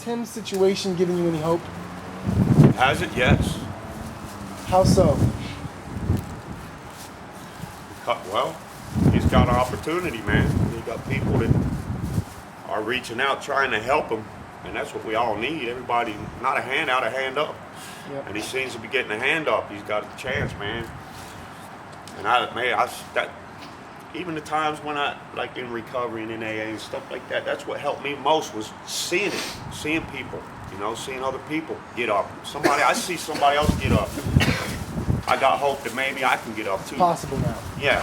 Tim's situation given you any hope? Has it? Yes. How so? Well, he's got an opportunity, man. He's got people that are reaching out, trying to help him, and that's what we all need. Everybody, not a hand out, a hand up. Yep. And he seems to be getting a hand up. He's got a chance, man. And even the times when I, like in recovery and in AA and stuff like that, that's what helped me most was seeing it, seeing people, seeing other people get up. I see somebody else get up. I got hope that maybe I can get up too. It's possible now. Yeah.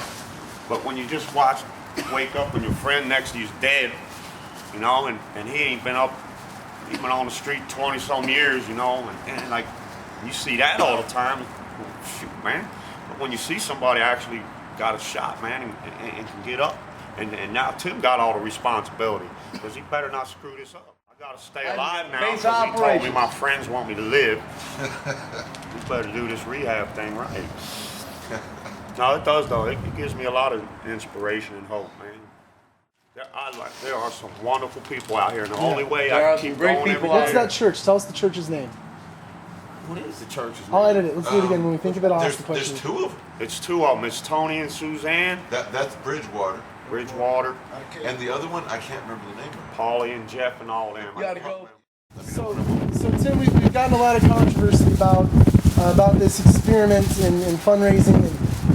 But when you just wake up and your friend next to you is dead, and he ain't been up, he's been on the street 20-some years, and like, you see that all the time, shoot, man. But when you see somebody actually got a shot, man, and can get up, and now Tim got all the responsibility, because he better not screw this up. I gotta stay alive now, because he told me my friends want me to live. We better do this rehab thing right. No, it does though. It gives me a lot of inspiration and hope, man. There are some wonderful people out here, and the only way I can keep going every day. What's that church? Tell us the church's name. What is the church's name? I'll edit it. Let's do it again. When we think of it, I'll ask the question. There's two of them. It's two of them. It's Tony and Suzanne. That's Bridgewater. Bridgewater. And the other one, I can't remember the name of it. Polly and Jeff and all them. You gotta go. So Tim, we've gotten a lot of controversy about this experiment in fundraising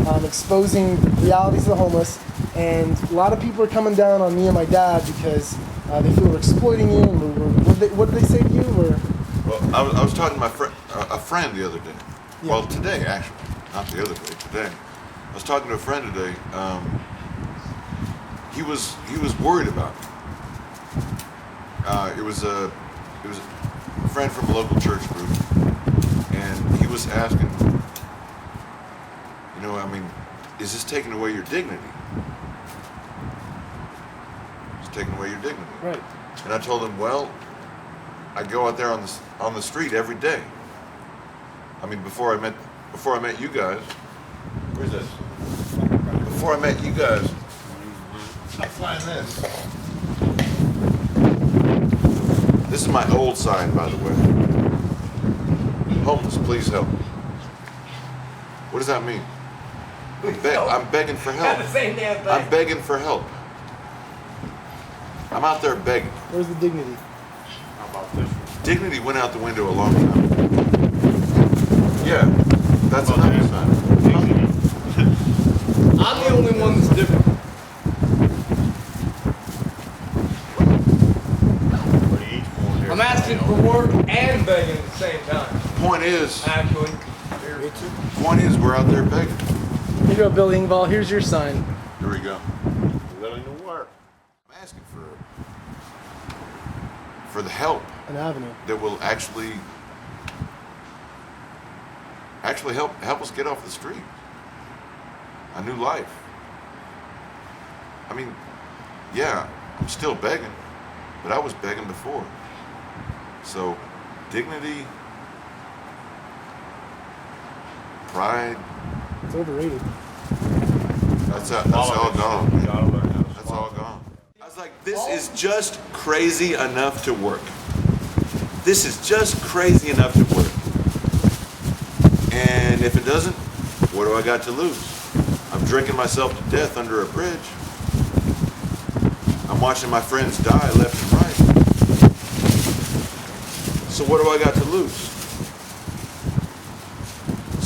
and exposing the realities of the homeless. And a lot of people are coming down on me and my dad because they feel we're exploiting you. And what did they say to you? Well, I was talking to a friend the other day. Yeah. Well, today actually, not the other day. Today, I was talking to a friend today. He was worried about me. It was a friend from a local church group, and he was asking, is this taking away your dignity? It's taking away your dignity. Right. And I told him, well, I go out there on the street every day. I mean, before I met you guys. Where's this? Before I met you guys, I find this. This is my old sign, by the way. Homeless, please help. What does that mean? I'm begging for help. I'm begging for help. I'm out there begging. Where's the dignity? How about this one? Dignity went out the window a long time ago. Yeah, that's another sign. I'm the only one that's different. I'm asking for work and begging at the same time. Point is, Actually. we're out there begging. Here you go, Bill Engvall. Here's your sign. Here we go. Willing to work. I'm asking for the help An avenue. that will actually help us get off the street. A new life. I mean, yeah, I'm still begging, but I was begging before. So, dignity, pride. It's overrated. That's all gone. That's all gone. I was like, this is just crazy enough to work. This is just crazy enough to work. And if it doesn't, what do I got to lose? I'm drinking myself to death under a bridge. I'm watching my friends die left and right. So what do I got to lose?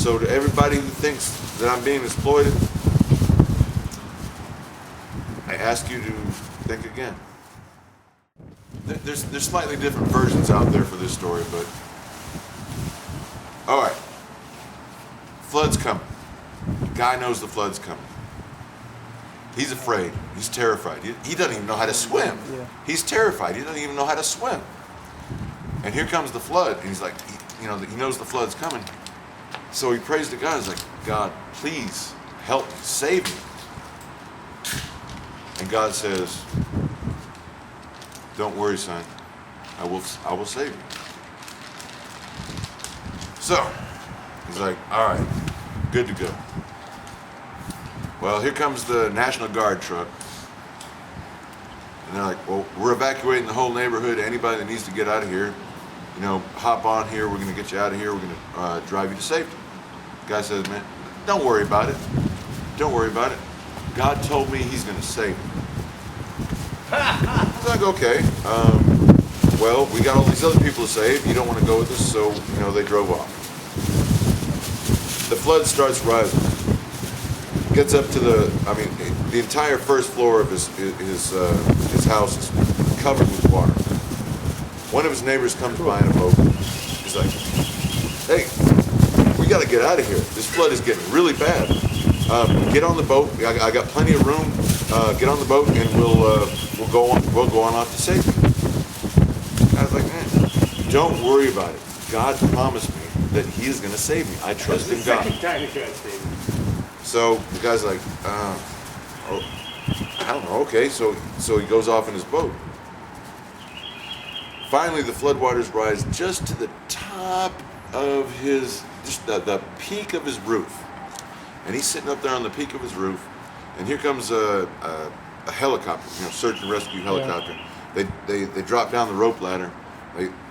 So to everybody who thinks that I'm being exploited, I ask you to think again. There's slightly different versions out there for this story, but all right. Flood's coming. Guy knows the flood's coming. He's afraid. He's terrified. He doesn't even know how to swim. Yeah. He's terrified. He doesn't even know how to swim. And here comes the flood. And he's like, he knows the flood's coming. So he prays to God. He's like, God, please help me, save me. And God says, don't worry, son. I will save you. So he's like, all right, good to go. Well, here comes the National Guard truck. And they're like, well, we're evacuating the whole neighborhood. Anybody that needs to get out of here, hop on here. We're going to get you out of here. We're going to drive you to safety. The guy says, man, don't worry about it. Don't worry about it. God told me he's going to save me. I was like, okay. Well, we got all these other people to save. You don't want to go with us, so, they drove off. The flood starts rising. Gets up to the entire first floor of his house is covered with water. One of his neighbors comes by in a boat. He's like, hey, we got to get out of here. This flood is getting really bad. Get on the boat. I got plenty of room. Get on the boat and we'll go on off to safety. I was like, man, don't worry about it. God promised me that he is going to save me. I trust in God. So the guy's like, I don't know. Okay, so he goes off in his boat. Finally, the floodwaters rise just to the top of just the peak of his roof. And he's sitting up there on the peak of his roof, and here comes a helicopter, search and rescue helicopter. Yeah. They drop down the rope ladder.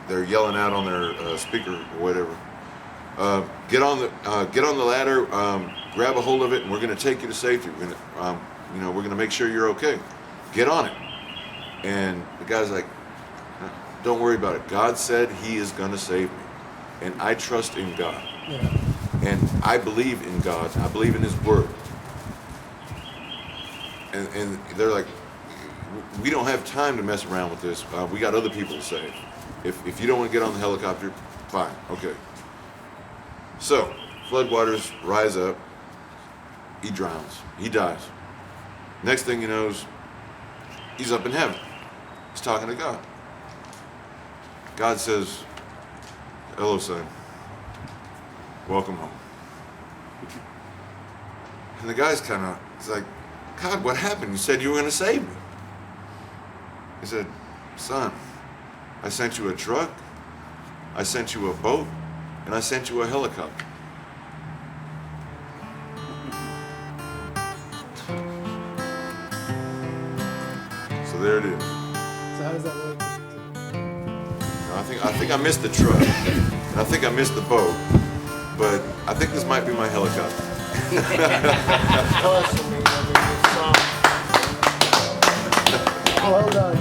They're yelling out on their speaker or whatever. Get on the ladder, grab a hold of it, and we're going to take you to safety. We're going to make sure you're okay. Get on it. And the guy's like, don't worry about it. God said he is going to save me, and I trust in God. Yeah. And I believe in God. I believe in his word. And they're like, we don't have time to mess around with this. We got other people to save. If you don't want to get on the helicopter, fine, okay. So, floodwaters rise up. He drowns. He dies. Next thing he knows, he's up in heaven. He's talking to God. God says, hello, son. Welcome home. And the guy's he's like, God, what happened? You said you were going to save me. He said, son, I sent you a truck, I sent you a boat, and I sent you a helicopter. So there it is. So how does that work? I think I missed the truck, and I think I missed the boat, but I think this might be my helicopter. Well done.